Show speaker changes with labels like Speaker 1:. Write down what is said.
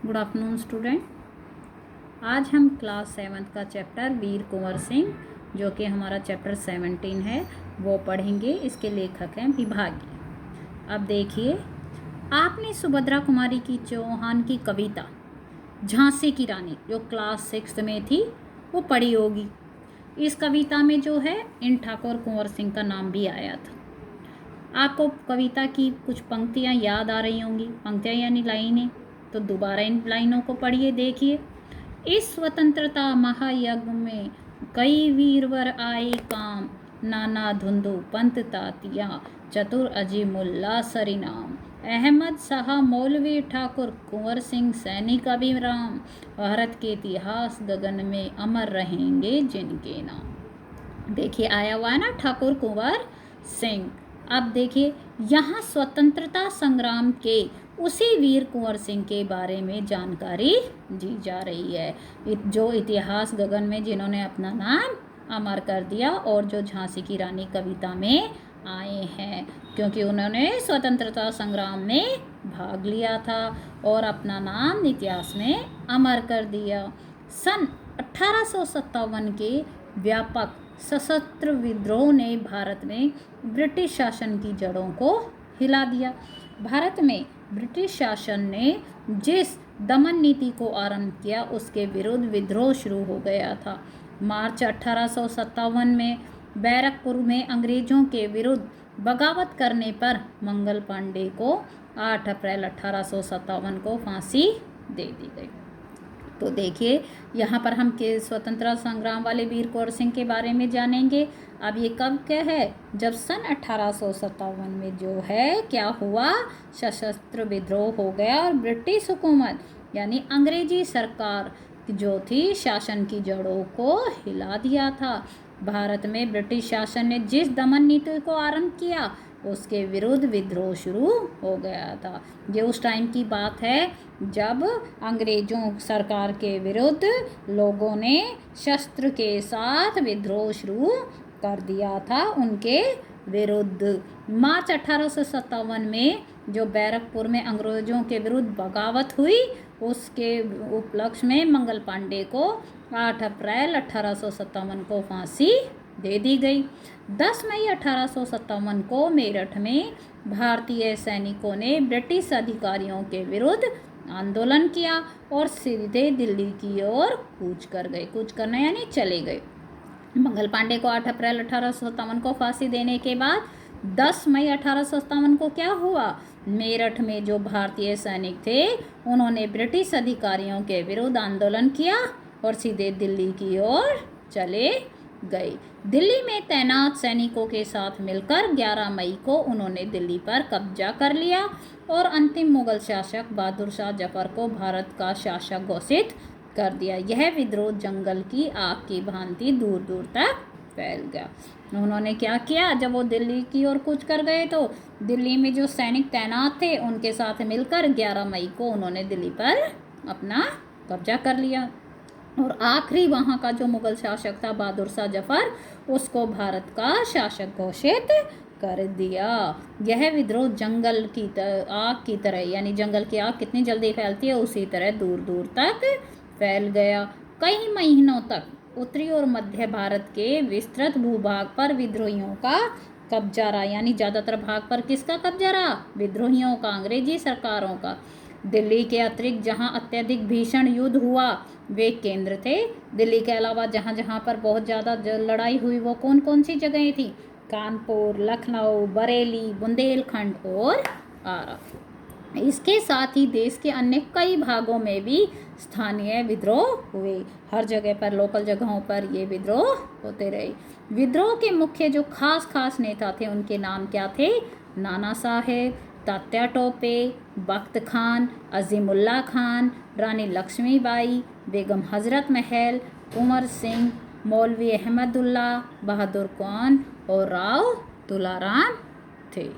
Speaker 1: Good afternoon student. आज हम class 7 का चैप्टर वीर कुंवर सिंह, जो कि हमारा चैप्टर 17 है, वो पढ़ेंगे। इसके लेखक हैं विभागी। अब देखिए, आपने सुभद्रा कुमारी की चौहान की कविता झांसी की रानी, जो क्लास 6 में थी, वो पढ़ी होगी। इस कविता में जो है इन ठाकुर कुंवर सिंह का नाम भी आया था। आपको कविता की कुछ पंक्तियाँ याद आ रही होंगी। पंक्तियाँ यानी लाइनें। तो दोबारा इन लाइनों को पढ़िए। देखिए, इस स्वतंत्रता महायज्ञ में कई वीरवर आए काम, नाना धुंधु पंत तातिया चतुर अजी मुल्ला सरिनाम, अहमद शाह मौलवी ठाकुर कुंवर सिंह सैनिक अभिराम, भारत के इतिहास गगन में अमर रहेंगे जिनके नाम। देखिए, आया हुआ है ना ठाकुर कुंवर सिंह। अब देखिए, यहाँ स्वतंत्रता संग्राम के उसी वीर कुंवर सिंह के बारे में जानकारी दी जा रही है, जो इतिहास गगन में जिन्होंने अपना नाम अमर कर दिया और जो झांसी की रानी कविता में आए हैं, क्योंकि उन्होंने स्वतंत्रता संग्राम में भाग लिया था और अपना नाम इतिहास में अमर कर दिया। सन 1857 के व्यापक सशस्त्र विद्रोह ने भारत में ब्रिटिश शासन की जड़ों को हिला दिया। भारत में ब्रिटिश शासन ने जिस दमन नीति को आरंभ किया, उसके विरुद्ध विद्रोह शुरू हो गया था। मार्च 1857 में बैरकपुर में अंग्रेजों के विरुद्ध बगावत करने पर मंगल पांडे को 8 अप्रैल 1857 को फांसी दे दी गई। तो देखिए, यहाँ पर हम के स्वतंत्रता संग्राम वाले वीर कुंवर सिंह के बारे में जानेंगे। अब ये कब क्या है, जब सन 1857 में जो है क्या हुआ, सशस्त्र विद्रोह हो गया और ब्रिटिश हुकूमत यानी अंग्रेजी सरकार जो थी शासन की जड़ों को हिला दिया था। भारत में ब्रिटिश शासन ने जिस दमन नीति को आरंभ किया, उसके विरुद्ध विद्रोह शुरू हो गया था। ये उस टाइम की बात है जब अंग्रेजों सरकार के विरुद्ध लोगों ने शस्त्र के साथ विद्रोह शुरू कर दिया था उनके विरुद्ध। मार्च 1857 में जो बैरकपुर में अंग्रेजों के विरुद्ध बगावत हुई, उसके उपलक्ष्य में मंगल पांडे को 8 अप्रैल 1857 को फांसी दे दी गई। 10 मई 1857 को मेरठ में भारतीय सैनिकों ने ब्रिटिश अधिकारियों के विरुद्ध आंदोलन किया और सीधे दिल्ली की ओर कूच कर गए। कूच करना यानी चले गए। मंगल पांडे को 8 अप्रैल 1857 को फांसी देने के बाद 10 मई 1857 को क्या हुआ, मेरठ में जो भारतीय सैनिक थे उन्होंने ब्रिटिश अधिकारियों के विरुद्ध आंदोलन किया और सीधे दिल्ली की ओर चले गए। दिल्ली में तैनात सैनिकों के साथ मिलकर 11 मई को उन्होंने दिल्ली पर कब्जा कर लिया और अंतिम मुगल शासक बहादुर शाह जफर को भारत का शासक घोषित कर दिया। यह विद्रोह जंगल की आग की भांति दूर दूर तक फैल गया। उन्होंने क्या किया, जब वो दिल्ली की ओर कूच कर गए तो दिल्ली में जो सैनिक तैनात थे उनके साथ मिलकर 11 मई को उन्होंने दिल्ली पर अपना कब्जा कर लिया और आखिरी वहाँ का जो मुगल शासक था बहादुर शाह जफर, उसको भारत का शासक घोषित कर दिया। यह विद्रोह जंगल की आग की तरह, यानी जंगल की आग कितनी जल्दी फैलती है उसी तरह दूर दूर तक फैल गया। कई महीनों तक उत्तरी और मध्य भारत के विस्तृत भूभाग पर विद्रोहियों का कब्जा रहा, यानी ज़्यादातर भाग पर किसका कब्जा रहा, विद्रोहियों का, अंग्रेजी सरकारों का। दिल्ली के अतिरिक्त जहां अत्यधिक भीषण युद्ध हुआ वे केंद्र थे। दिल्ली के अलावा जहां जहां पर बहुत ज़्यादा लड़ाई हुई वो कौन कौन सी जगहें थी, कानपुर, लखनऊ, बरेली, बुंदेलखंड और आरा। इसके साथ ही देश के अन्य कई भागों में भी स्थानीय विद्रोह हुए। हर जगह पर, लोकल जगहों पर ये विद्रोह होते रहे। विद्रोह के मुख्य जो खास नेता थे उनके नाम क्या थे, नाना साहेब, तात्या टोपे, बख्त खान, अजीमुल्ला खान, रानी लक्ष्मीबाई, बेगम हजरत महल, कुंवर सिंह, मौलवी अहमदुल्ला, बहादुर कौन और राव तुलाराम थे।